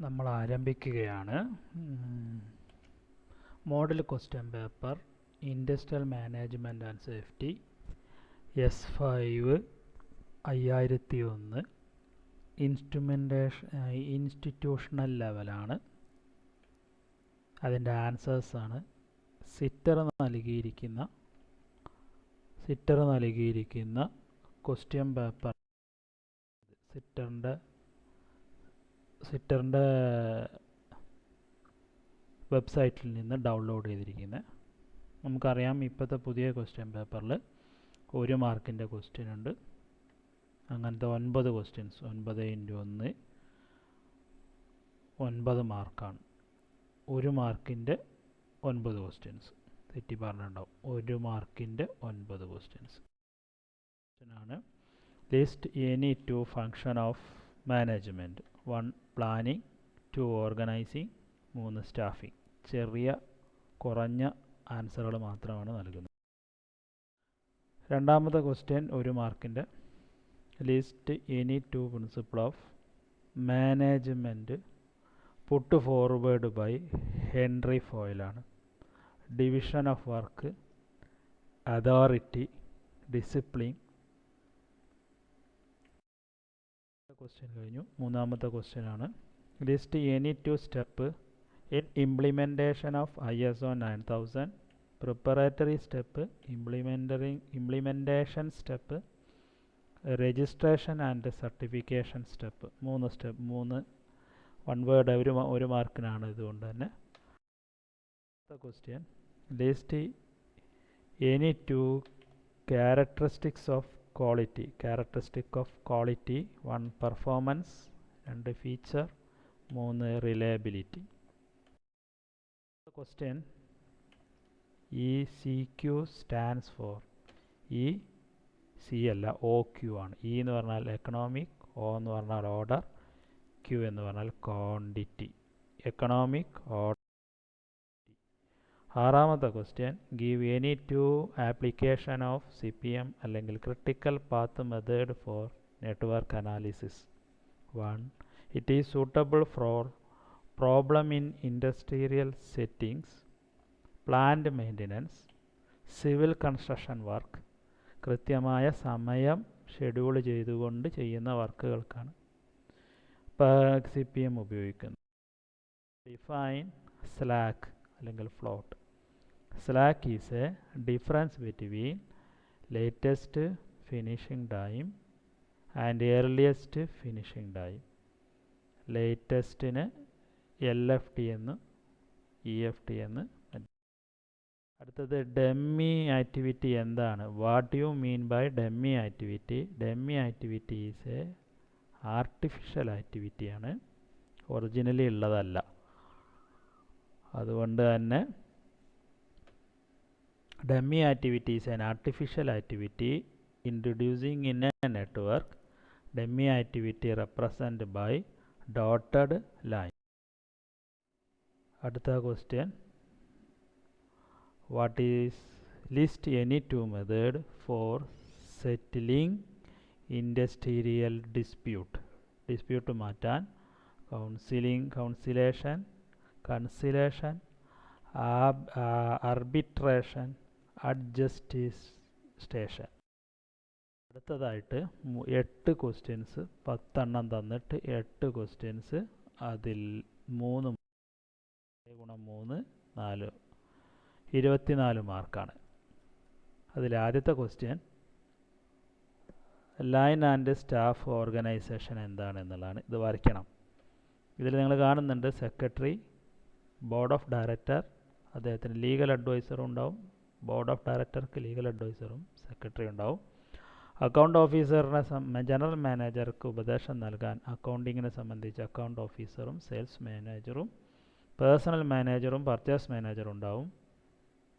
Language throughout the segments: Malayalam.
നമ്മൾ ആരംഭിക്കുകയാണ്. Model question paper industrial management and safety S5 5001 institutional ലെവലാണ്. അതിൻ്റെ ആൻസേഴ്സാണ് സിറ്റർ നൽകിയിരിക്കുന്ന ക്വസ്റ്റ്യൻ പേപ്പർ സിറ്ററിൻ്റെ വെബ്സൈറ്റിൽ നിന്ന് ഡൗൺലോഡ് ചെയ്തിരിക്കുന്നത്. നമുക്കറിയാം ഇപ്പോഴത്തെ പുതിയ ക്വസ്റ്റ്യൻ പേപ്പറിൽ 1 മാർക്കിൻ്റെ ക്വസ്റ്റ്യൻ ഉണ്ട്. അങ്ങനത്തെ 9 ക്വസ്റ്റ്യൻസ് 9 × 1 9 മാർക്കാണ്. 1 മാർക്കിൻ്റെ 9 ക്വസ്റ്റ്യൻസ് തെറ്റി പറഞ്ഞിട്ടുണ്ടാവും. 1 മാർക്കിൻ്റെ 9 ക്വസ്റ്റ്യൻസ് ആണ്. List any 2 function of management. 1 planning, 2 organising, 3 staffing. കുറഞ്ഞ ആൻസറുകൾ മാത്രമാണ് നൽകുന്നത്. രണ്ടാമത്തെ ക്വസ്റ്റ്യൻ 1 മാർക്കിൻ്റെ list any 2 principle of management put forward by Henry ഫോയിലാണ്. Division of work, authority, discipline. Question കഴിഞ്ഞു. മൂന്നാമത്തെ ക്വസ്റ്റ്യൻ ആണ് list any 2 step in implementation of ISO 9000. Preparatory step, implementation step, registration and certification step. 3 step, 3 1 word 1 മാർക്കിനാണ്. ഇതുകൊണ്ട് തന്നെ question list any 2 characteristics of quality. 1 performance, 2 feature, 3 reliability. Question ECQ stands for. C അല്ല, OQ ആണ്. E എന്ന് പറഞ്ഞാൽ എക്കണോമിക്, O എന്ന് പറഞ്ഞാൽ ഓർഡർ, Q എന്ന് പറഞ്ഞാൽ ക്വാണ്ടിറ്റി. Economic order. ആറാമത്തെ question give any 2 application of CPM അല്ലെങ്കിൽ critical path method for network analysis. 1 it is suitable for problem in industrial settings, plant maintenance, civil construction work. കൃത്യമായ സമയം ഷെഡ്യൂൾ ചെയ്തുകൊണ്ട് ചെയ്യുന്ന വർക്കുകൾക്കാണ് CPM ഉപയോഗിക്കുന്നത്. ഡിഫൈൻ സ്ലാക്ക് അല്ലെങ്കിൽ float. Slack is a difference between latest finishing time and earliest finishing time. ലേറ്റസ്റ്റിന് LFT എന്ന്, EFT എന്ന്. അടുത്തത് ഡമ്മി ആക്ടിവിറ്റി എന്താണ്? What you mean by dummy activity? Dummy activity is a artificial ആക്ടിവിറ്റിയാണ്, ഒറിജിനലി ഉള്ളതല്ല. അതുകൊണ്ട് തന്നെ dummy activity is an artificial activity introducing in a network. Dummy activity represent by dotted line. അടുത്ത question what is list any 2 method for settling industrial dispute മാറ്റാൻ. Conciliation, arbitration, adjudication. അടുത്തതായിട്ട് 8 ക്വസ്റ്റ്യൻസ്, 10 എണ്ണം തന്നിട്ട് 8 ക്വസ്റ്റ്യൻസ്, അതിൽ 3 × 3 24 മാർക്കാണ്. അതിൽ ആദ്യത്തെ question line and staff organisation എന്താണെന്നുള്ളതാണ്. ഇത് വരയ്ക്കണം. ഇതിൽ നിങ്ങൾ കാണുന്നുണ്ട് സെക്രട്ടറി, ബോർഡ് ഓഫ് ഡയറക്ടർ, അദ്ദേഹത്തിന് ലീഗൽ അഡ്വൈസറും ഉണ്ടാവും. ബോർഡ് ഓഫ് ഡയറക്ടർക്ക് ലീഗൽ അഡ്വൈസറും സെക്രട്ടറി ഉണ്ടാവും. അക്കൗണ്ട് ഓഫീസറിനെ ജനറൽ മാനേജർക്ക് ഉപദേശം നൽകാൻ അക്കൗണ്ടിങ്ങിനെ സംബന്ധിച്ച് അക്കൗണ്ട് ഓഫീസറും സെയിൽസ് മാനേജറും, പേഴ്സണൽ മാനേജറും പർച്ചേസ് മാനേജറും ഉണ്ടാവും.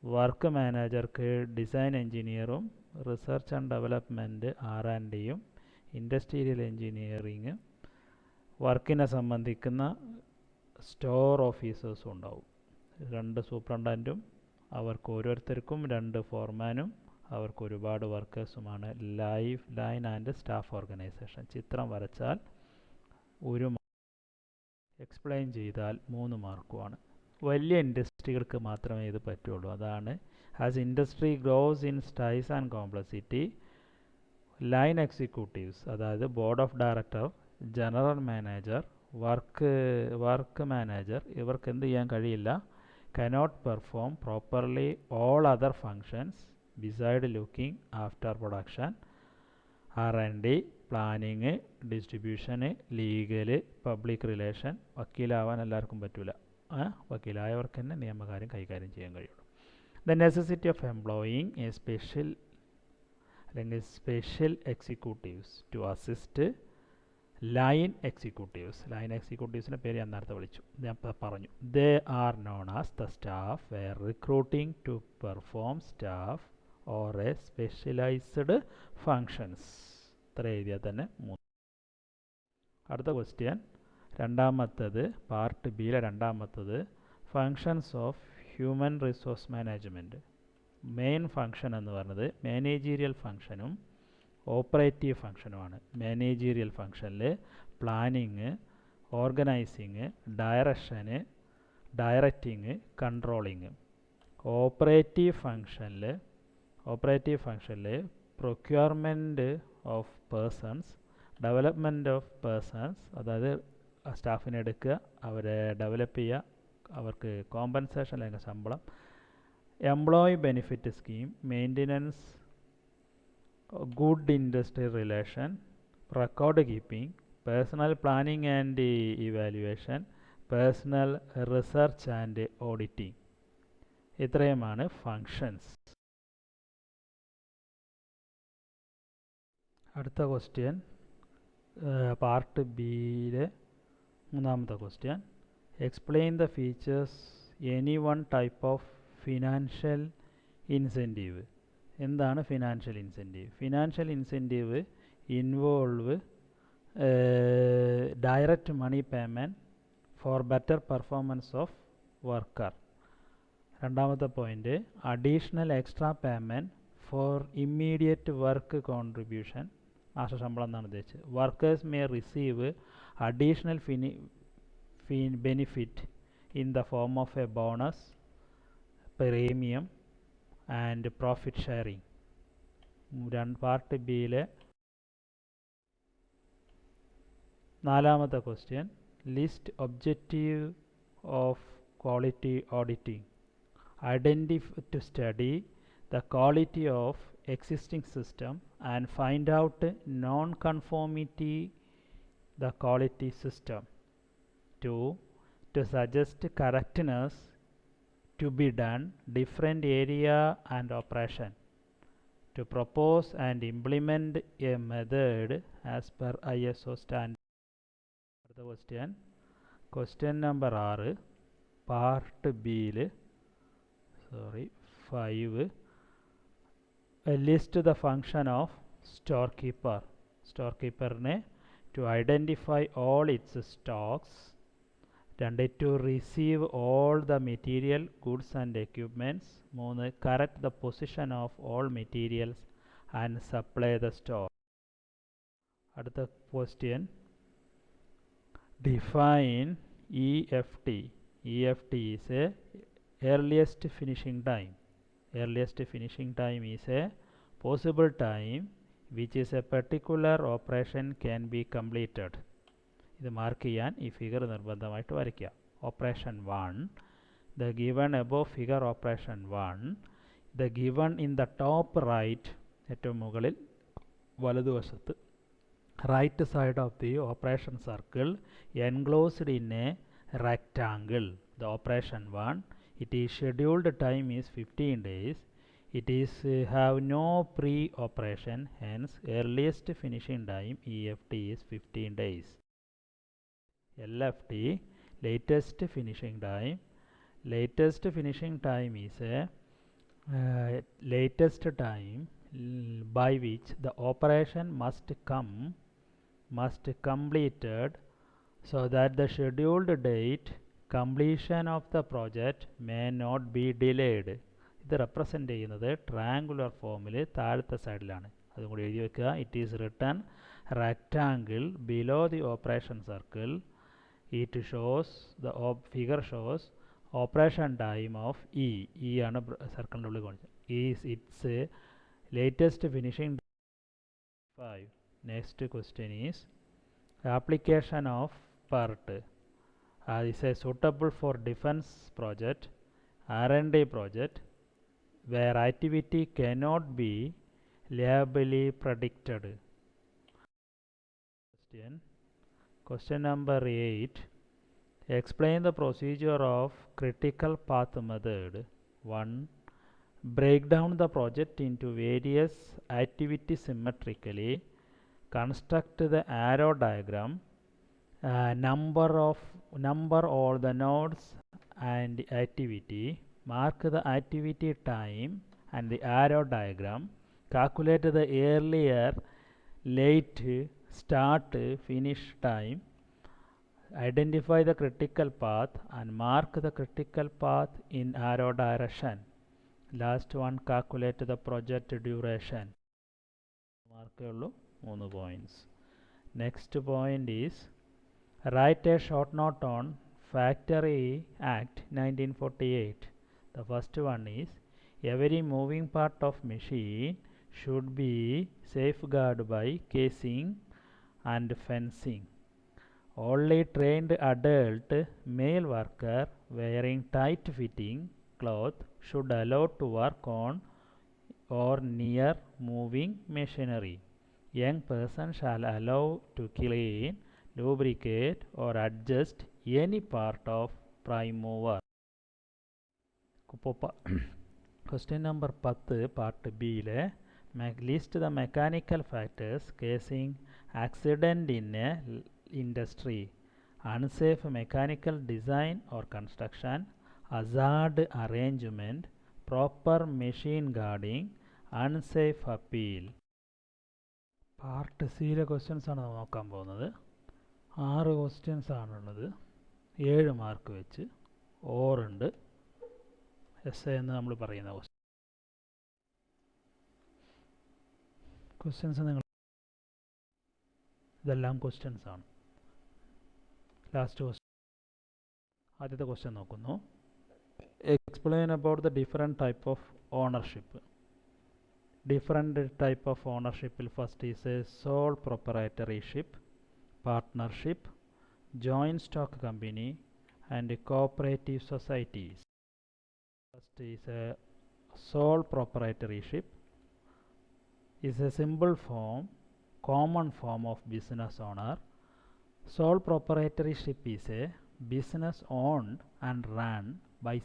വർക്ക് മാനേജർക്ക് ഡിസൈൻ എഞ്ചിനീയറും, റിസർച്ച് ആൻഡ് ഡെവലപ്മെൻറ്റ് R&Dയും, ഇൻഡസ്ട്രിയൽ എഞ്ചിനീയറിങ് വർക്കിനെ സംബന്ധിക്കുന്ന സ്റ്റോർ ഓഫീസേഴ്സും ഉണ്ടാവും. 2 സൂപ്രണ്ടൻറ്റും, അവർക്ക് ഓരോരുത്തർക്കും 2 ഫോർമാനും, അവർക്ക് ഒരുപാട് വർക്കേഴ്സുമാണ് ലൈൻ ആൻഡ് സ്റ്റാഫ് ഓർഗനൈസേഷൻ. ചിത്രം വരച്ചാൽ ഒരു എക്സ്പ്ലെയിൻ ചെയ്താൽ 3 മാർക്കുമാണ്. വലിയ ഇൻഡസ്ട്രികൾക്ക് മാത്രമേ ഇത് പറ്റുള്ളൂ. അതാണ് as industry grows in size and complexity, line executives, അതായത് board of director, general manager, work manager, ഇവർക്ക് എന്ത് ചെയ്യാൻ കഴിയില്ല, cannot perform properly all other functions beside looking after production, R&D, planning, distribution, legal, public relation. വക്കീലാവാൻ എല്ലാവർക്കും പറ്റില്ല. വക്കീലായവർക്ക് തന്നെ നിയമകാര്യം കൈകാര്യം ചെയ്യാൻ കഴിയുള്ളൂ. The necessity of employing a special executives to assist line executives. Line എക്സിക്യൂട്ടീവ്സിൻ്റെ പേര് ഞാൻ നേരത്തെ വിളിച്ചു, ഞാൻ പറഞ്ഞു. They are known as the staff were recruiting to perform staff or a specialized functions. ഇത്ര എഴുതിയാൽ തന്നെ 3. അടുത്ത ക്വസ്റ്റ്യൻ, രണ്ടാമത്തത്, പാർട്ട് ബിയിലെ രണ്ടാമത്തത്, functions of human resource management. Main function എന്ന് പറയുന്നത് മാനേജീരിയൽ ഫങ്ഷനും ഓപ്പറേറ്റീവ് ഫങ്ഷനുമാണ്. മാനേജീരിയൽ ഫങ്ഷനിൽ planning, organising, directing, controlling. Operative ഫങ്ഷനിൽ procurement of persons, development of persons, അതായത് സ്റ്റാഫിനെ എടുക്കുക, അവരെ ഡെവലപ്പ് ചെയ്യുക, അവർക്ക് കോമ്പൻസേഷൻ അല്ലെങ്കിൽ ശമ്പളം, employee benefit scheme, maintenance, good industry relation, record keeping, personal planning and evaluation, personal research and auditing. ഇത്രയുമാണ് ഫങ്ഷൻസ്. അടുത്ത ക്വസ്റ്റ്യൻ, പാർട്ട് ബിയിലെ മൂന്നാമത്തെ question, explain the features any one type of financial incentive. എന്താണ് financial incentive? Financial incentive involve direct money payment for better performance of worker. രണ്ടാമത്തെ point, additional extra payment for immediate work contribution. മാസ ശമ്പളം എന്നാണ് ഉദ്ദേശിച്ചത്. Workers may receive additional benefit in the form of a bonus, premium and profit sharing. Part ബിയിലെ നാലാമത്തെ question, list objective of quality auditing. To study the quality of existing system and find out non-conformity the quality system. 2. To suggest correctness to be done different area and operation. To propose and implement a method as per ISO standard. അടുത്ത ക്വസ്റ്റ്യൻ നമ്പർ 6, പാർട്ട് ബിയിൽ 5, list the function of storekeeper. സ്റ്റോർകീപ്പറിനെ to identify all its stocks. 2. To receive all the material, goods and equipments. 3. Correct the position of all materials and supply the stock. അടുത്ത question, define EFT. EFT is a earliest finishing time. Earliest finishing time is a possible time which is a particular operation can be completed. ഇത് മാർക്ക് ചെയ്യാൻ ഈ ഫിഗർ നിർബന്ധമായിട്ട് വരയ്ക്കുക. Operation 1, the given above figure operation 1, the given in the top right, ഏറ്റവും മുകളിൽ വലതുവശത്ത്, right side of the operation circle enclosed in a rectangle. The operation 1, it is scheduled time is 15 days. It is have no pre-operation, hence earliest finishing time EFT is 15 days. LFT, latest finishing time. Latest finishing time is a latest time by which the operation must completed so that the scheduled date completion of the project may not be delayed. ഇത് റെപ്രസെൻ്റ് ചെയ്യുന്നത് ട്രയാങ്കുലർ ഫോമിൽ താഴത്തെ സൈഡിലാണ്. അതും കൂടി എഴുതി വെക്കുക. It is written rectangle below the operation circle It shows the figure shows operation time of E ആണ് സർക്കിളിൻ്റെ ഉള്ളിൽ കാണിച്ചത്. Is its latest finishing 5. Next question is application of part. Is suitable for defense project, R&D project, where activity cannot be reliably predicted. Question number 8. Explain the procedure of critical path method. 1. Break down the project into various activities symmetrically. Construct the arrow diagram. Number all the nodes and activity. Mark the activity time and the arrow diagram. Calculate the earlier, late, start, finish time. Identify the critical path and mark the critical path in arrow direction. Last one, calculate the project duration. Mark 3 points. Next point is write a short note on Factory Act 1948. The first one is every moving part of machine should be safeguarded by casing and fencing. Only trained adult male worker wearing tight fitting cloth should allowed to work on or near moving machinery. Young person shall allow to clean, lubricate or adjust any part of prime mover. Question number 10 part B list the mechanical factors causing accident in a industry. Unsafe mechanical design or construction, hazard arrangement, proper machine guarding, unsafe appeal. Part സിയിലെ ക്വസ്റ്റ്യൻസ് ആണ് നമ്മൾ നോക്കാൻ പോകുന്നത്. 6 ക്വസ്റ്റ്യൻസ് ആണുള്ളത്. 7 മാർക്ക് വെച്ച് ഓറുണ്ട്. എസ് എന്ന് നമ്മൾ പറയുന്ന ക്വസ്റ്റ്യൻസ് നിങ്ങൾ ഇതെല്ലാം ക്വസ്റ്റ്യൻസ് ആണ്. ലാസ്റ്റ് ക്വസ്റ്റ്യൻ ആദ്യത്തെ ക്വസ്റ്റ്യൻ നോക്കുന്നു. Explain about the different type of ownership. Different type of ഓണർഷിപ്പിൽ first is a sole proprietorship, partnership, joint stock company and cooperative societies. First is a sole proprietorship is a simple form, common form of business owner. Sole proprietorship is a business owned and run by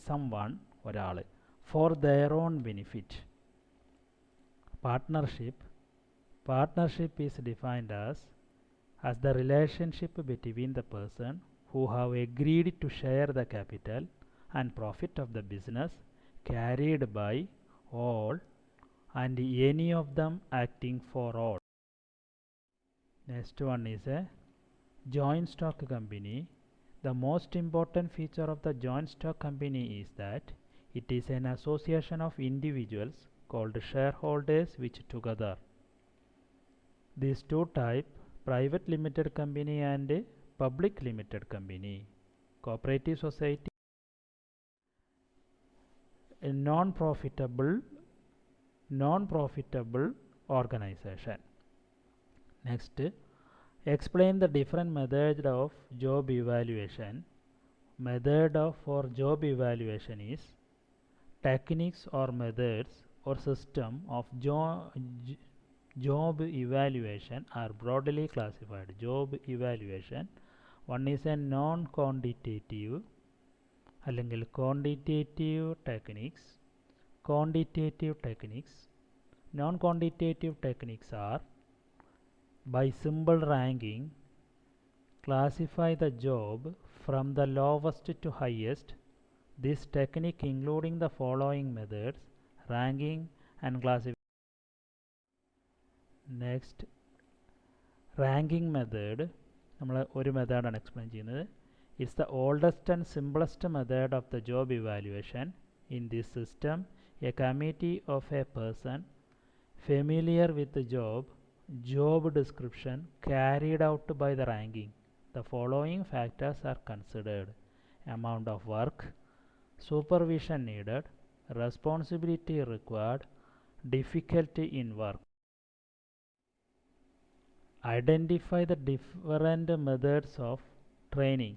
someone ഒരാൾ for their own benefit. Partnership is defined as the relationship between the person who have agreed to share the capital and profit of the business carried by all and any of them acting for all. Next one is a joint stock company. The most important feature of the joint stock company is that it is an association of individuals called shareholders which together. These two types, private limited company and public limited company. Cooperative society, a non-profitable organization. Next, explain the different methods of job evaluation. Method for job evaluation is techniques or methods or system of job evaluation are broadly classified. Job evaluation, one is a non-quantitative അല്ലെങ്കിൽ quantitative techniques. Non-quantitative techniques are by simple ranking, classify the job from the lowest to highest. This technique including the following methods: ranking and classification. Next, ranking method നമ്മൾ ഒരു മെത്തേഡാണ് എക്സ്പ്ലെയിൻ ചെയ്യുന്നത്. It's the oldest and simplest method of the job evaluation. In this system, a committee of a person familiar with the job description carried out by the ranking The following factors are considered: amount of work, supervision needed, responsibility required, difficulty in work. Identify the different methods of training.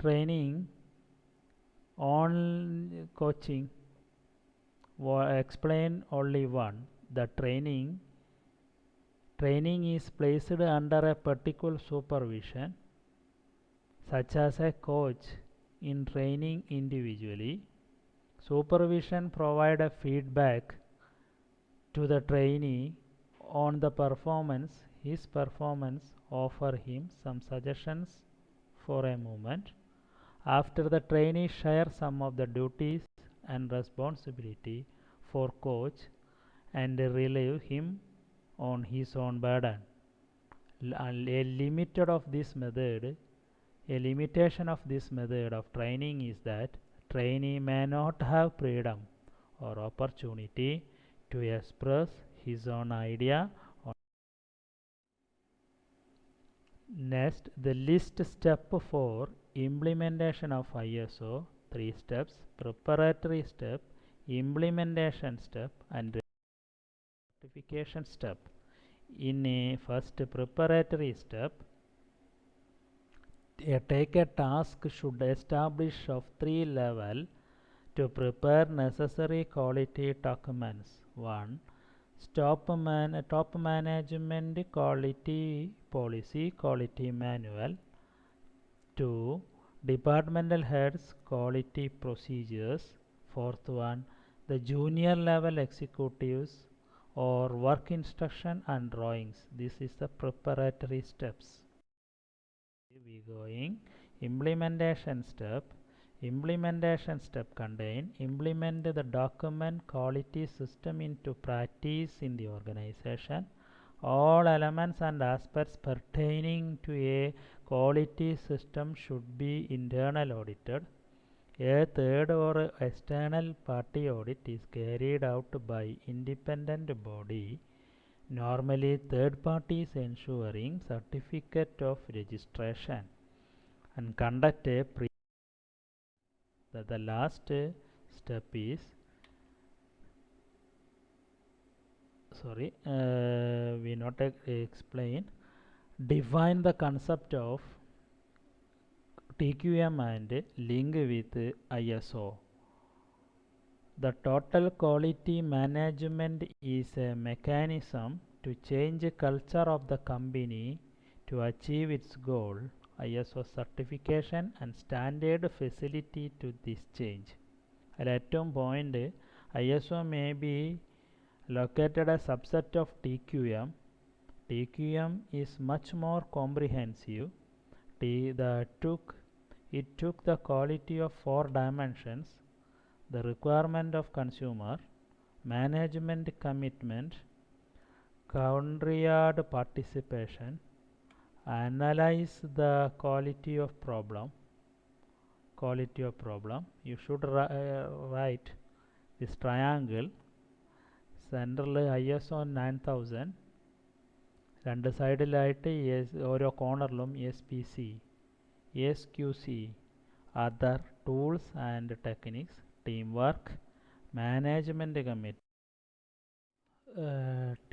Training on coaching, explain only one. The training is placed under a particular supervision, such as a coach in training individually. Supervision provide a feedback to the trainee on the his performance, offer him some suggestions for a movement. After the trainee share some of the duties and responsibility for coach and relieve him on his own burden. A limitation of this method of training is that trainee may not have freedom or opportunity to express his own idea. Next, the list step for implementation of ISO: 3 steps: preparatory step, implementation step, and certification step. In a first preparatory step, take a task should establish of 3 levels to prepare necessary quality documents. 1. Top management quality policy, quality manual. 2. Departmental heads quality procedures. Fourth one, the junior level executives or work instruction and drawings. This is the preparatory steps. We going implementation step. Implementation step contain implement the document quality system into practice in the organization. All elements and aspects pertaining to a quality system should be internal audited. A third or external party audit is carried out by independent body, normally third parties ensuring certificate of registration, and conduct a the last step is we not explain, define the concept of TQM and link with ISO. The total quality management is a mechanism to change culture of the company to achieve its goal. ISO certification and standard facility to this change. At ഏറ്റവും point, ISO may be located a subset of TQM. TQM is much more comprehensive. It took the quality of 4 dimensions: the requirement of consumer, management commitment, country-yard participation, analyze the quality of problem. You should write this triangle. സെൻറ്ററിൽ ISO 9000, രണ്ട് സൈഡിലായിട്ട് ഓരോ കോർണറിലും SPC, SQC, other tools and techniques, team work, management committee.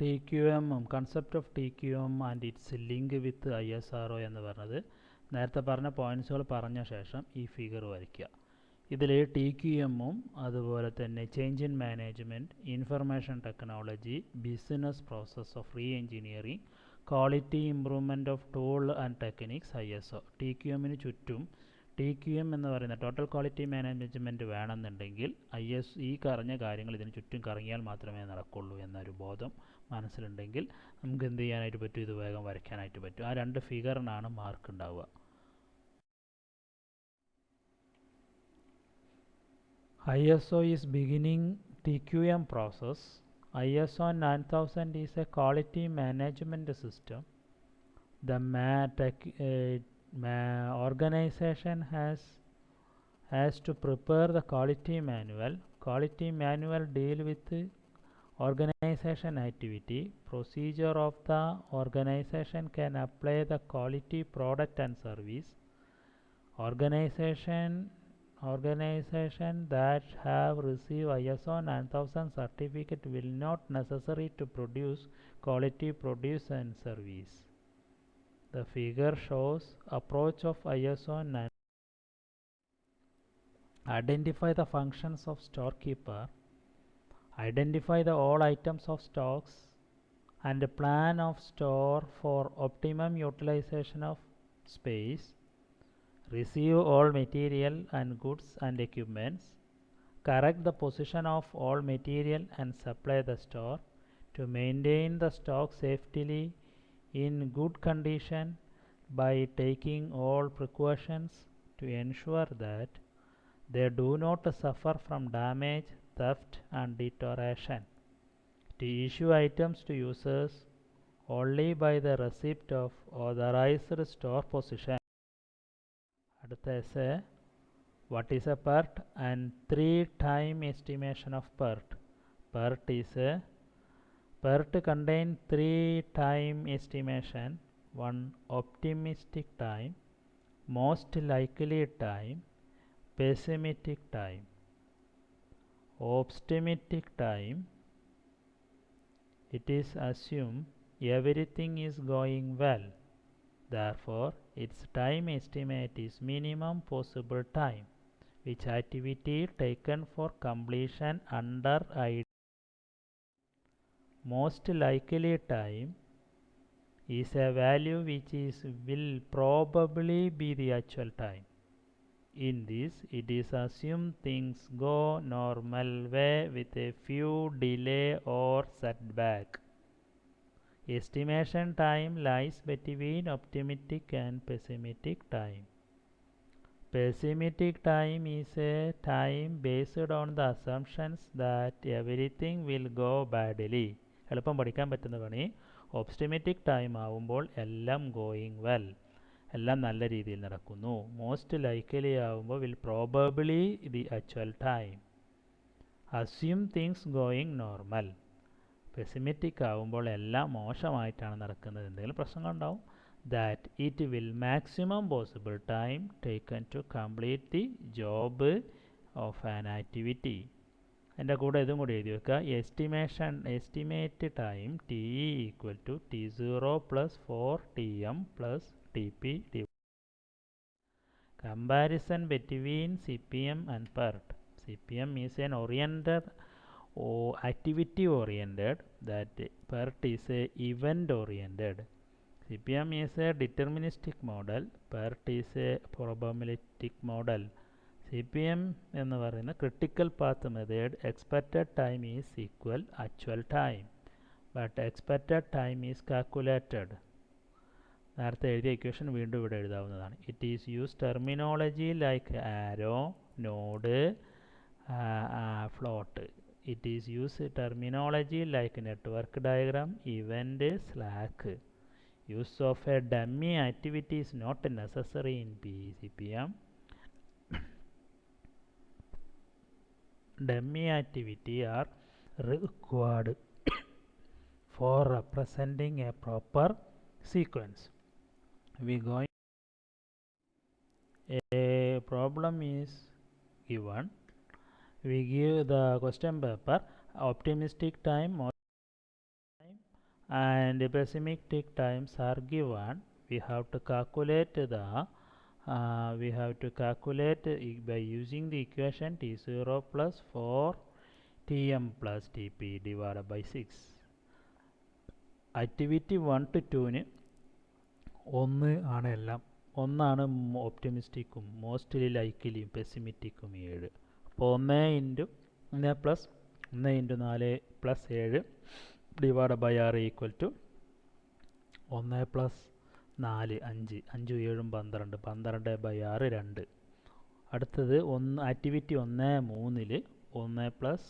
TQM, concept of TQM and it's link with ISRO എന്ന് പറഞ്ഞത് നേരത്തെ പറഞ്ഞ പോയിൻറ്റ്സുകൾ പറഞ്ഞ ശേഷം ഈ ഫിഗർ വരയ്ക്കുക. ഇതിൽ TQMഉം അതുപോലെ തന്നെ change in management, information technology, business process of re engineering, quality improvement of tool and techniques ISO. TQMന് ചുറ്റും TQM എന്ന് പറയുന്ന ടോട്ടൽ ക്വാളിറ്റി മാനേജ്മെൻറ്റ് വേണമെന്നുണ്ടെങ്കിൽ ഈ പറഞ്ഞ കാര്യങ്ങൾ ഇതിന് ചുറ്റും കറങ്ങിയാൽ മാത്രമേ നടക്കുള്ളൂ എന്നൊരു ബോധം മനസ്സിലുണ്ടെങ്കിൽ നമുക്ക് എന്ത് ചെയ്യാനായിട്ട് പറ്റും, ഇത് വേഗം വരയ്ക്കാനായിട്ട് പറ്റും. ആ 2 ഫിഗറിനാണ് മാർക്ക് ഉണ്ടാവുക. ISO is beginning TQM process. ISO 9000 is a quality management system. The organization has to prepare the quality manual. Quality manual deal with Organization activity. Procedure of the organization can apply the quality product and service. Organization that have received ISO 9000 certificate will not necessary to produce quality produce and service. The figure shows approach of ISO 9000. Identify the functions of storekeeper. Identify the all items of stocks and a plan of store for optimum utilization of space. Receive all material and goods and equipments. Correct the position of all material and supply the store. To maintain the stock safely in good condition by taking all precautions to ensure that they do not suffer from damage, theft and deterioration. To issue items to users only by the receipt of authorized store position. അടുത്ത essay, what is a PERT and 3-time estimation of PERT. PERT contains 3-time estimation, one optimistic time, most likely time, pessimistic time. Optimistic time, it is assumed everything is going well. Therefore, its time estimate is minimum possible time, which activity taken for completion under ID. Most likely time is a value which will probably be the actual time. In this, it is assumed things go normal way with a few delay or setback. Estimation time lies between optimistic and pessimistic time. Pessimistic time is a time based on the assumptions that everything will go badly. എളുപ്പം പഠിക്കാൻ പറ്റുന്ന പണി. ഒപ്റ്റിമിസ്റ്റിക് ടൈം ആവുമ്പോൾ എല്ലാം ഗോയിങ് വെൽ, എല്ലാം നല്ല രീതിയിൽ നടക്കുന്നു. മോസ്റ്റ് ലൈക്കലി ആവുമ്പോൾ will probably the actual time. Assume things going normal. Pessimistic ആവുമ്പോൾ എല്ലാം മോശമായിട്ടാണ് നടക്കുന്നത്, എന്തെങ്കിലും പ്രശ്നങ്ങളുണ്ടാവും. That it will maximum possible time taken to complete the job of an activity. എൻ്റെ കൂടെ ഇതും കൂടി എഴുതി വെക്കുക. Estimate time T equal to T0 plus 4Tm plus TP. Comparison between CPM and PERT. CPM is an oriented or activity oriented, that PERT is a event oriented. CPM is a deterministic model, PERT is a probabilistic model. CPM എന്ന് പറയുന്ന critical path method, expected time is equal actual time, but expected time is calculated. നേരത്തെ എഴുതിയ ഇക്വേഷൻ വീണ്ടും ഇവിടെ എഴുതാവുന്നതാണ്. It is use terminology like arrow, node, float. It is used terminology like network diagram, event, slack. Use of a dummy activity is not necessary in CPM. Dummy activity are required for representing a proper sequence. We going a problem is given. We give the question paper, optimistic time and pessimistic times are given. We have to calculate by using the equation T0 plus 4Tm plus TP divided by 6. Activity 1 to 2 1 ആണ് എല്ലാം. ഒന്നാണ് ഒപ്റ്റിമിസ്റ്റിക്കും മോസ്റ്റ്ലി ലൈക്കലിയും പെസിമിറ്റിക്കും 7. അപ്പോൾ 1 into 1 plus 1 into 4 plus 7 divide by 6 equal to 1 plus 4 5 5 7 12 12 by 6 2. അടുത്തത് activity 1 3 1 plus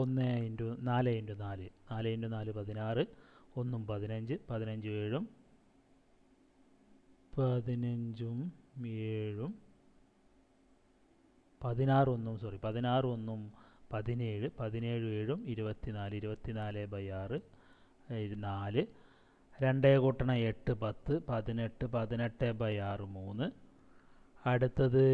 1 into 4 into 4 4 into 4 16 1 15 15 7 15ഉം 7ഉം 16 1 16 1 17 17 7 24 24/6 4 2 കൂട്ടണം 8 10 18 18/6 3 അടുത്തത്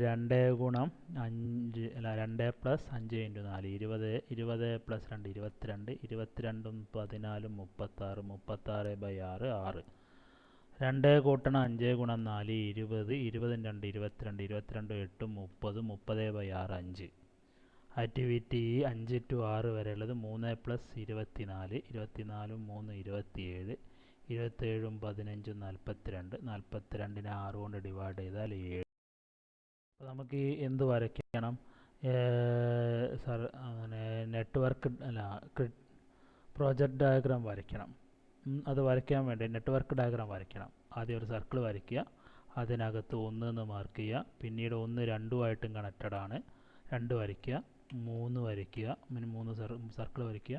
2 ഗുണം 5 അല്ല 2 പ്ലസ് 5 ഇൻറ്റു 4 20 20 പ്ലസ് 2 22 22ഉം 14ഉം 36 36/6 6 2 കൂട്ടണം 5 ഗുണം 4 20 20 2 22 22 8 30 30/6 5 ആക്ടിവിറ്റി 5 ടു 6 വരെയുള്ളത് 3 പ്ലസ് 24 24ഉം 3 27 27ഉം 15ഉം 42 42നെ 6 കൊണ്ട് ഡിവൈഡ് ചെയ്താൽ 7. അപ്പോൾ നമുക്ക് ഈ എന്ത് വരയ്ക്കണം? അങ്ങനെ നെറ്റ്വർക്ക് അല്ല പ്രോജക്റ്റ് ഡയഗ്രാം വരയ്ക്കണം. അത് വരയ്ക്കാൻ വേണ്ടി നെറ്റ്വർക്ക് ഡയഗ്രാം വരയ്ക്കണം. ആദ്യം ഒരു സർക്കിൾ വരയ്ക്കുക, അതിനകത്ത് 1 എന്ന് മാർക്ക് ചെയ്യുക, പിന്നീട് 1 2ആയിട്ടും കണക്റ്റഡ് ആണ്, 2 വരയ്ക്കുക, 3 വരയ്ക്കുക, പിന്നെ 3 സർക്കിൾ വരയ്ക്കുക,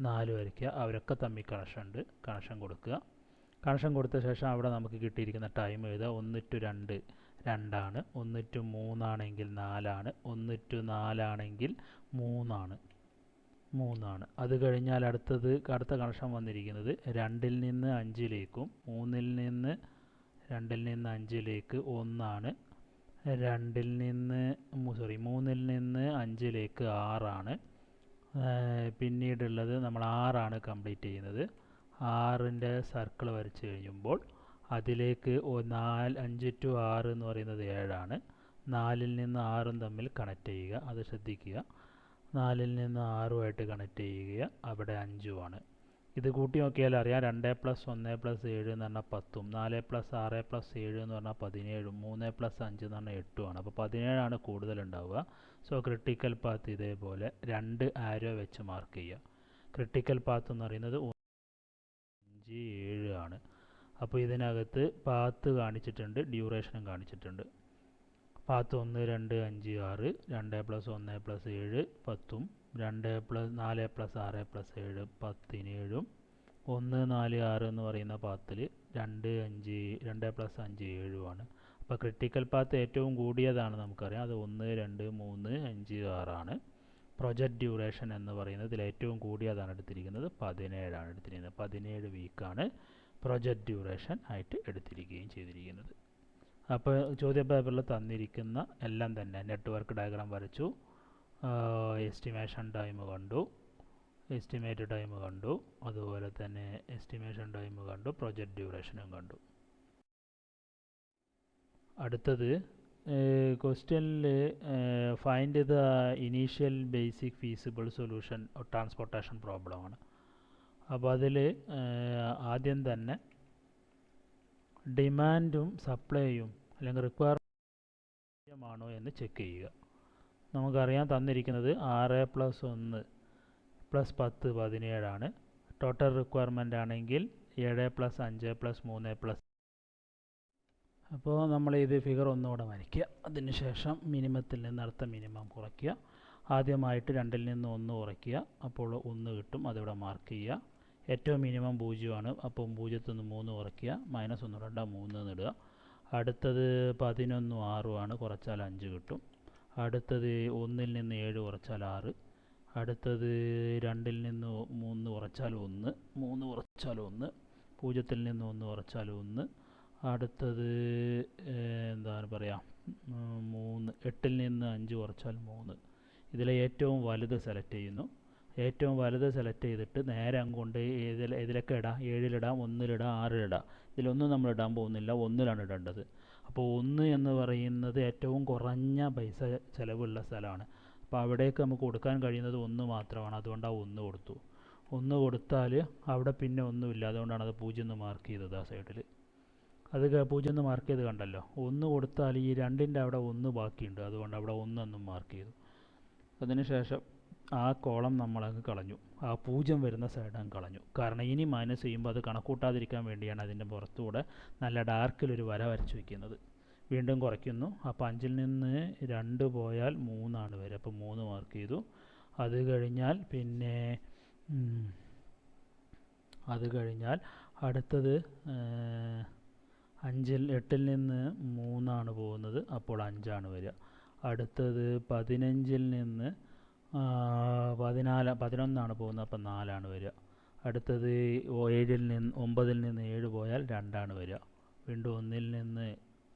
4 വരയ്ക്കുക. അവരൊക്കെ തമ്മിൽ കണക്ഷൻ ഉണ്ട്, കണക്ഷൻ കൊടുക്കുക. കണക്ഷൻ കൊടുത്ത ശേഷം അവിടെ നമുക്ക് കിട്ടിയിരിക്കുന്ന ടൈം എഴുതുക. 1 to 2 2 ആണ്, 1 to 3 ആണെങ്കിൽ 4 ആണ്, 1 to 4 ആണെങ്കിൽ 3 ആണ്. അത് കഴിഞ്ഞാൽ അടുത്ത കണക്ഷൻ വന്നിരിക്കുന്നത് 2ൽ നിന്ന് 5ലേക്കും 3ൽ നിന്ന് 1 ആണ്, 3ൽ നിന്ന് 5ലേക്ക് 6 ആണ്. പിന്നീടുള്ളത് നമ്മൾ 6 ആണ് കംപ്ലീറ്റ് ചെയ്യുന്നത്. 6ൻ്റെ സർക്കിൾ വരച്ച് കഴിയുമ്പോൾ അതിലേക്ക് 5 to 6 എന്ന് പറയുന്നത് 7 ആണ്. 4ൽ നിന്ന് 6ഉം തമ്മിൽ കണക്ട് ചെയ്യുക, അത് ശ്രദ്ധിക്കുക. 4ൽ നിന്ന് 6ഉമായിട്ട് കണക്ട് ചെയ്യുക, അവിടെ 5ഉമാണ്. ഇത് കൂട്ടി നോക്കിയാൽ അറിയാം, 2 പ്ലസ് 1 പ്ലസ് 7 എന്ന് പറഞ്ഞാൽ 10ഉം, 4 പ്ലസ് 6 പ്ലസ് 7 എന്ന് പറഞ്ഞാൽ 17ഉം, 3 പ്ലസ് 5 എന്ന് പറഞ്ഞാൽ 8ഉമാണ്. അപ്പോൾ 17 ആണ് കൂടുതൽ ഉണ്ടാവുക. സോ ക്രിട്ടിക്കൽ പാത്ത് ഇതേപോലെ 2 ആരോ വെച്ച് മാർക്ക് ചെയ്യുക. ക്രിട്ടിക്കൽ പാത്ത് എന്ന് പറയുന്നത് 5 7 ആണ്. അപ്പോൾ ഇതിനകത്ത് പാത്ത് കാണിച്ചിട്ടുണ്ട്, ഡ്യൂറേഷനും കാണിച്ചിട്ടുണ്ട്. Path 1 2 5 6, 2 plus 1 plus 7 10ഉം, 4 plus 6 plus 7 17ഉം, 1 4 6 എന്ന് പറയുന്ന പാത്തിൽ 2 പ്ലസ് 5 7ഉമാണ്. അപ്പോൾ ക്രിട്ടിക്കൽ പാത്ത് ഏറ്റവും കൂടിയതാണ് നമുക്കറിയാം, അത് 1 2 3 5 6 ആണ്. പ്രൊജക്റ്റ് ഡ്യൂറേഷൻ എന്ന് പറയുന്നത് ഇതിൽ ഏറ്റവും കൂടിയതാണ് എടുത്തിരിക്കുന്നത്, 17 ആണ് എടുത്തിരിക്കുന്നത്. 17 വീക്കാണ് പ്രൊജക്റ്റ് ഡ്യൂറേഷൻ ആയിട്ട് എടുത്തിരിക്കുകയും ചെയ്തിരിക്കുന്നത്. അപ്പോൾ ചോദ്യപേപ്പറിൽ തന്നിരിക്കുന്ന എല്ലാം തന്നെ നെറ്റ്വർക്ക് ഡയഗ്രാം വരച്ചു, എസ്റ്റിമേഷൻ ടൈം കണ്ടു, എസ്റ്റിമേറ്റ് ടൈം കണ്ടു, അതുപോലെ തന്നെ എസ്റ്റിമേഷൻ ടൈം കണ്ടു, പ്രൊജക്റ്റ് ഡ്യൂറേഷനും കണ്ടു. അടുത്തത് ക്വസ്റ്റ്യനിൽ find the initial basic feasible solution transportation പ്രോബ്ലമാണ്. അപ്പോൾ അതിൽ ആദ്യം തന്നെ ഡിമാൻഡും സപ്ലൈയും അല്ലെങ്കിൽ റിക്വയർമെൻറ്റുമാണോ എന്ന് ചെക്ക് ചെയ്യുക. നമുക്കറിയാം തന്നിരിക്കുന്നത് 6 പ്ലസ് 1 പ്ലസ് 10 17 ആണ്. ടോട്ടൽ റിക്വയർമെൻ്റ് ആണെങ്കിൽ 7 പ്ലസ് 5 പ്ലസ് 3 പ്ലസ്. അപ്പോൾ നമ്മൾ ഇത് ഫിഗർ ഒന്നുകൂടെ വരയ്ക്കുക. അതിനുശേഷം മിനിമത്തിൽ നിന്ന് അടുത്ത മിനിമം കുറയ്ക്കുക. ആദ്യമായിട്ട് 2ൽ നിന്ന് 1 കുറയ്ക്കുക, അപ്പോൾ 1 കിട്ടും, അതിവിടെ മാർക്ക് ചെയ്യുക. ഏറ്റവും മിനിമം 0 ആണ്, അപ്പോൾ 0ൽ നിന്ന് 3 കുറയ്ക്കുക, -1 2 3 എന്നിടുക. അടുത്തത് 11 6 ആണ്, കുറച്ചാൽ 5 കിട്ടും. അടുത്തത് 1ൽ നിന്ന് 7 കുറച്ചാൽ 6. അടുത്തത് 2ൽ നിന്ന് 3 കുറച്ചാൽ 1, 3 കുറച്ചാൽ 1, 0ൽ നിന്ന് 1 കുറച്ചാൽ 1. അടുത്തത് എന്താണ് പറയുക 3, 8ൽ നിന്ന് 5 കുറച്ചാൽ 3. ഇതിലെ ഏറ്റവും വലുത് സെലക്ട് ചെയ്യുന്നു. ഏറ്റവും വലുത് സെലക്ട് ചെയ്തിട്ട് നേരെ അങ്ങോട്ട് ഇതിലൊക്കെ ഇടാം, 7ലിടാം, 1ലിടാം, 6ലിടാം. ഇതിലൊന്നും നമ്മൾ ഇടാൻ പോകുന്നില്ല, 1ലാണ് ഇടേണ്ടത്. അപ്പോൾ 1 എന്ന് പറയുന്നത് ഏറ്റവും കുറഞ്ഞ പൈസ ചിലവുള്ള സ്ഥലമാണ്. അപ്പോൾ അവിടേക്ക് നമുക്ക് കൊടുക്കാൻ കഴിയുന്നത് 1 മാത്രമാണ്, അതുകൊണ്ട് ആ 1 കൊടുത്തു. 1 കൊടുത്താൽ അവിടെ പിന്നെ ഒന്നുമില്ല, അതുകൊണ്ടാണ് അത് 0 എന്ന് മാർക്ക് ചെയ്തത്. ആ സൈഡിൽ അത് 0 എന്ന് മാർക്ക് ചെയ്ത് കണ്ടല്ലോ. 1 കൊടുത്താൽ ഈ 2ൻ്റെ അവിടെ 1 ബാക്കിയുണ്ട്, അതുകൊണ്ട് അവിടെ 1 എന്നും മാർക്ക് ചെയ്തു. അതിനുശേഷം ആ കോളം നമ്മളങ്ങ് കളഞ്ഞു, ആ 0 വരുന്ന സൈഡ് അങ്ങ് കളഞ്ഞു. കാരണം ഇനി മൈനസ് ചെയ്യുമ്പോൾ അത് കണക്കൂട്ടാതിരിക്കാൻ വേണ്ടിയാണ് അതിൻ്റെ പുറത്തുകൂടെ നല്ല ഡാർക്കിലൊരു വര വരച്ച് വയ്ക്കുന്നത്. വീണ്ടും കുറയ്ക്കുന്നു. അപ്പോൾ 5ൽ നിന്ന് 2 പോയാൽ 3 ആണ് വരിക, അപ്പോൾ 3 മാർക്ക് ചെയ്തു. അത് കഴിഞ്ഞാൽ അടുത്തത് 8ൽ നിന്ന് 3 ആണ് പോകുന്നത്, അപ്പോൾ 5 ആണ് വരിക. അടുത്തത് 15ൽ നിന്ന് 11 പോകുന്നത്, അപ്പം 4 വരിക. അടുത്തത് 9 നിന്ന് 7 പോയാൽ 2 വരിക. വീണ്ടും 1 നിന്ന്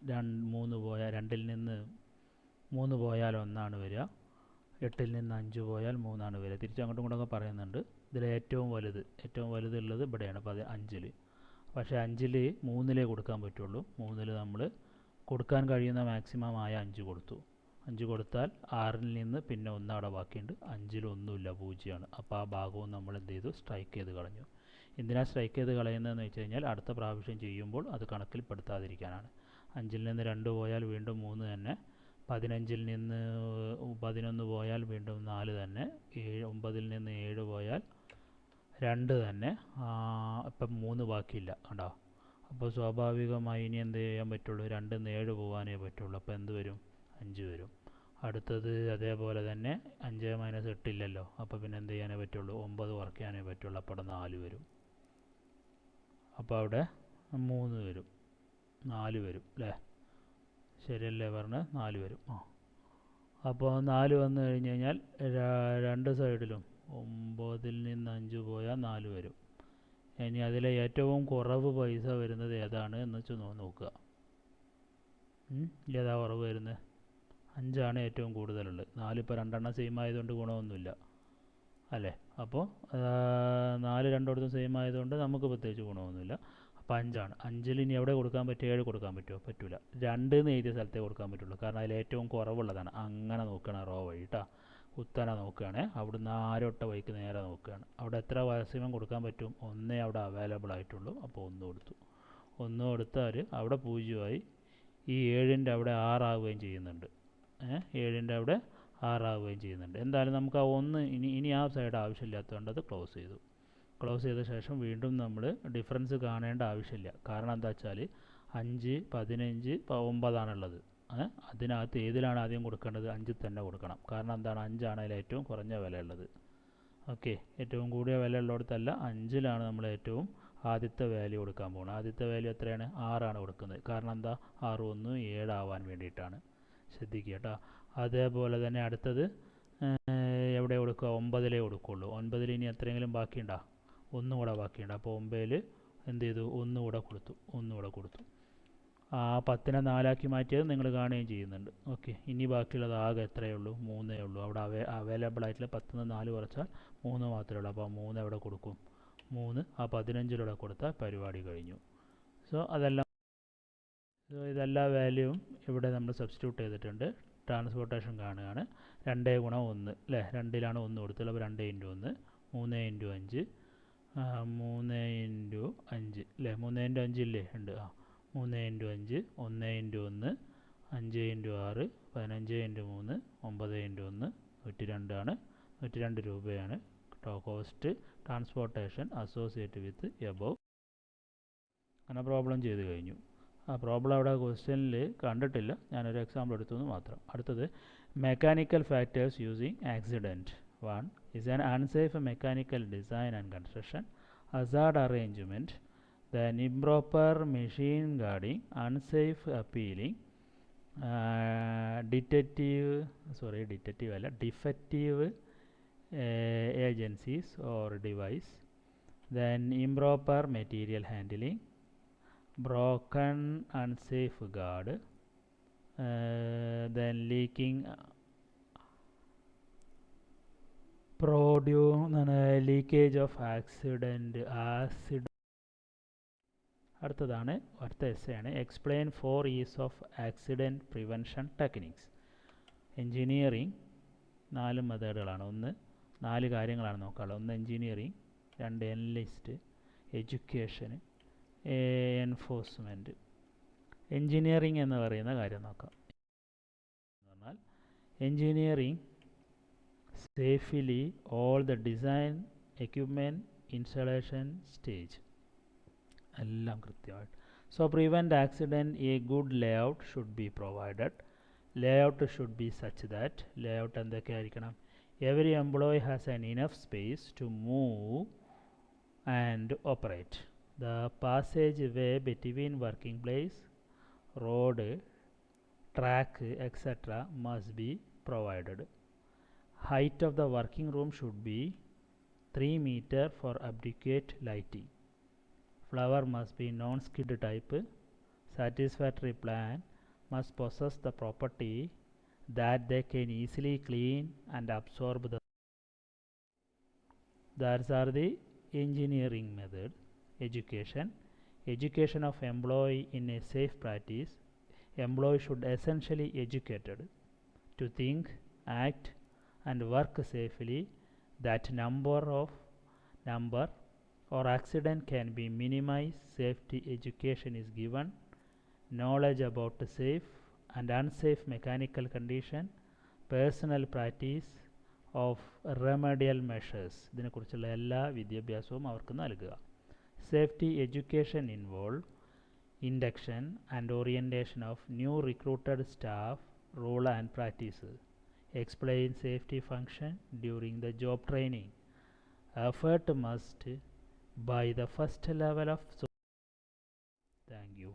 3 പോയാൽ 2 നിന്ന് 3 പോയാൽ 1 വരിക. 8 നിന്ന് 5 പോയാൽ 3 വരിക. തിരിച്ച് അങ്ങോട്ടും ഇങ്ങോട്ടൊക്കെ പറയുന്നുണ്ട്. ഇതിൽ ഏറ്റവും വലുതുള്ളത് ഇവിടെയാണ് 5. പക്ഷേ 5 3 കൊടുക്കാൻ പറ്റുള്ളൂ. 3 നമ്മൾ കൊടുക്കാൻ കഴിയുന്ന മാക്സിമം ആയ 5 കൊടുത്തു. 5 കൊടുത്താൽ 6 നിന്ന് പിന്നെ 1 അവിടെ ബാക്കിയുണ്ട്. 5 ഒന്നുമില്ല, 0ആണ്. അപ്പോൾ ആ ഭാഗവും നമ്മൾ എന്ത് ചെയ്തു, സ്ട്രൈക്ക് ചെയ്ത് കളഞ്ഞു. എന്തിനാണ് സ്ട്രൈക്ക് ചെയ്ത് കളയുന്നതെന്ന് വെച്ച് കഴിഞ്ഞാൽ അടുത്ത പ്രാവശ്യം ചെയ്യുമ്പോൾ അത് കണക്കിൽപ്പെടുത്താതിരിക്കാനാണ്. 5 നിന്ന് 2 പോയാൽ വീണ്ടും 3 തന്നെ. 15 നിന്ന് 11 പോയാൽ വീണ്ടും 4 തന്നെ. 9 നിന്ന് 7 പോയാൽ 2 തന്നെ. ഇപ്പം 3 ബാക്കിയില്ല, കണ്ടോ. അപ്പോൾ സ്വാഭാവികമായി ഇനി എന്ത് ചെയ്യാൻ പറ്റുള്ളൂ, 2 നിന്ന് 7 പോകാനേ പറ്റുള്ളൂ. അപ്പോൾ എന്ത് വരും, 5 വരും. അടുത്തത് അതേപോലെ തന്നെ 5 - 8 ഇല്ലല്ലോ, അപ്പോൾ പിന്നെ എന്ത് ചെയ്യാനേ പറ്റുള്ളൂ, 9 കുറയ്ക്കാനേ പറ്റുള്ളൂ. അപ്പോൾ അവിടെ 4 വരും. അപ്പോൾ അവിടെ 3 വരും, 4 വരും അല്ലേ, ശരിയല്ലേ പറഞ്ഞ്, 4 വരും. അപ്പോൾ 4 വന്നു കഴിഞ്ഞ് കഴിഞ്ഞാൽ രണ്ട് സൈഡിലും 9 നിന്ന് 5 പോയാൽ 4 വരും. ഇനി അതിലെ ഏറ്റവും കുറവ് പൈസ വരുന്നത് ഏതാണ് എന്ന് വെച്ച് നോക്കുക. ഏതാ കുറവ് വരുന്നത്? 5 ഏറ്റവും കൂടുതലുള്ളത്. 4 ഇപ്പോൾ 2 സെയിം ആയതുകൊണ്ട് ഗുണമൊന്നുമില്ല അല്ലേ. അപ്പോൾ 4 രണ്ടിടത്തും സെയിം ആയതുകൊണ്ട് നമുക്ക് പ്രത്യേകിച്ച് ഗുണമൊന്നുമില്ല. അപ്പോൾ 5. 5 ഇനി എവിടെ കൊടുക്കാൻ പറ്റും, 7 കൊടുക്കാൻ പറ്റുമോ? പറ്റില്ല. 2 എന്ന് എഴുതിയ സ്ഥലത്തേ കൊടുക്കാൻ പറ്റുള്ളൂ, കാരണം അതിൽ ഏറ്റവും കുറവുള്ളതാണ്. അങ്ങനെ നോക്കണം, റോ വഴി കേട്ടോ, കുത്തനെ നോക്കുകയാണേ. അവിടുന്ന് 6 വഴിക്ക് നേരെ നോക്കുകയാണ്. അവിടെ എത്ര മാക്സിമം കൊടുക്കാൻ പറ്റും? 1 അവിടെ അവൈലബിൾ ആയിട്ടുള്ളൂ. അപ്പോൾ 1 കൊടുത്തു. 1 കൊടുത്താൽ അവിടെ 0 ഈ 7ൻ്റെ അവിടെ 6 ആവുകയും ചെയ്യുന്നുണ്ട്. 7ൻ്റെ അവിടെ 6 ആവുകയും ചെയ്യുന്നുണ്ട്. എന്തായാലും നമുക്ക് ആ 1 ഇനി ആ സൈഡ് ആവശ്യമില്ലാത്തതുകൊണ്ട് അത് ക്ലോസ് ചെയ്തു. ക്ലോസ് ചെയ്ത ശേഷം വീണ്ടും നമ്മൾ ഡിഫറൻസ് കാണേണ്ട ആവശ്യമില്ല. കാരണം എന്താ വെച്ചാൽ 5, 15, 9 അതിനകത്ത് ഏതിലാണ് ആദ്യം കൊടുക്കേണ്ടത്? 5 തന്നെ കൊടുക്കണം. കാരണം എന്താണ്, 5 അതിൽ ഏറ്റവും കുറഞ്ഞ വിലയുള്ളത്. ഓക്കെ, ഏറ്റവും കൂടിയ വില ഉള്ളിടത്തല്ല, 5 നമ്മൾ ഏറ്റവും ആദ്യത്തെ വാല്യൂ കൊടുക്കാൻ പോകുന്നത്. ആദ്യത്തെ വാല്യൂ എത്രയാണ്? 6 കൊടുക്കുന്നത്. കാരണം എന്താ, 6 1 7 ആവാൻ വേണ്ടിയിട്ടാണ്. ശ്രദ്ധിക്കുക കേട്ടോ. അതേപോലെ തന്നെ അടുത്തത് എവിടെ കൊടുക്കുക? 9 കൊടുക്കുകയുള്ളൂ. 9 ഇനി എത്രയെങ്കിലും ബാക്കിയുണ്ടോ? 1 കൂടെ ബാക്കിയുണ്ട്. അപ്പോൾ 9 എന്ത് ചെയ്തു? 1 കൂടെ കൊടുത്തു. ആ 10നെ 4 മാറ്റിയത് നിങ്ങൾ കാണുകയും ചെയ്യുന്നുണ്ട്. ഓക്കെ, ഇനി ബാക്കിയുള്ളത് ആകെ എത്രയേ ഉള്ളൂ? 3 ഉള്ളൂ. അവിടെ അവൈലബിൾ ആയിട്ടുള്ള 10 നിന്ന് 4 കുറച്ചാൽ 3 മാത്രമേ ഉള്ളൂ. അപ്പോൾ 3 എവിടെ കൊടുക്കും? 3 ആ 15 കൊടുത്താൽ പരിപാടി കഴിഞ്ഞു. ഇതെല്ലാ വാല്യൂവും ഇവിടെ നമ്മൾ സബ്സ്റ്റിറ്റ്യൂട്ട് ചെയ്തിട്ടുണ്ട്. ട്രാൻസ്പോർട്ടേഷൻ കാണുകയാണ്. 2 × 1 അല്ലേ, 2ലാണ് 1 കൊടുത്തുള്ളത്. അപ്പോൾ 2 × 1 3 × 5 3 × 5 അല്ലേ, 3 × 5 ഇല്ലേ, ഉണ്ട്. 3 × 5 1 × 1 5 × 6 15 × 3 9 × 1 102 102 രൂപയാണ് cost transportation associate with above. അങ്ങനെ പ്രോബ്ലം ചെയ്ത് കഴിഞ്ഞു. ആ പ്രോബ്ലം അവിടെ ക്വസ്റ്റ്യനിൽ കണ്ടിട്ടില്ല, ഞാനൊരു എക്സാമ്പിൾ എടുത്തു എന്ന് മാത്രം. അടുത്തത് mechanical factors using accident. 1 is an unsafe mechanical design and construction, hazard arrangement, then improper machine guarding, unsafe appealing, defective agencies or device, then improper material handling, broken unsafe guard, then leaking leakage of acid. അടുത്തതാണ്, അടുത്ത എസ്സേ ആണ്. Explain 4 E's of accident prevention techniques. Engineering 4 മെത്തേഡുകളാണ്. 4 കാര്യങ്ങളാണ് നോക്കാനുള്ളത്. 1 എൻജിനീയറിങ്, 2 എനലിസ്റ്റ്, എഡ്യൂക്കേഷൻ, എൻഫോഴ്സ്മെൻറ്റ്. എൻജിനീയറിങ് എന്ന് പറയുന്ന കാര്യം നോക്കാം. എന്നാൽ engineering safely all the design, equipment, installation stage എല്ലാം കൃത്യമായിട്ട്. So prevent accident, a good layout should be provided. Layout should be such that, layout എന്തൊക്കെ ആയിരിക്കണം? Every employee has an enough space to move and operate. The passageway between working place, road, track, etc. must be provided. height of the working room should be 3 meter for adequate lighting. Flower must be non-skid type. Satisfactory plan must possess the property that they can easily clean and absorb the. Those are the engineering method. Education of employee in a safe practice. Employee should essentially educated to think, act and work safely, that number or accident can be minimized. Safety education is given. Knowledge about safe and unsafe mechanical condition. Personal practice of remedial measures, ഇതിനെക്കുറിച്ചുള്ള എല്ലാ വിദ്യാഭ്യാസവും അവർക്ക് നൽകുക. Safety education involve induction and orientation of new recruited staff, rule and practice. Explain safety function during the job training. Effort must by the first level of. Thank you.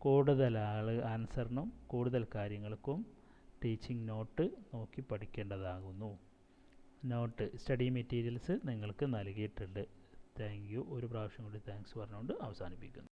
കൂടുതൽ ആൻസറിനും കൂടുതൽ കാര്യങ്ങൾക്കും ടീച്ചിങ് നോട്ട് നോക്കി പഠിക്കേണ്ടതാകുന്നു. നോട്ട് സ്റ്റഡി മെറ്റീരിയൽസ് നിങ്ങൾക്ക് നൽകിയിട്ടുണ്ട്. Thank you. ഒരു പ്രാവശ്യം കൂടി താങ്ക്സ് പറഞ്ഞുകൊണ്ട് അവസാനിപ്പിക്കുന്നു.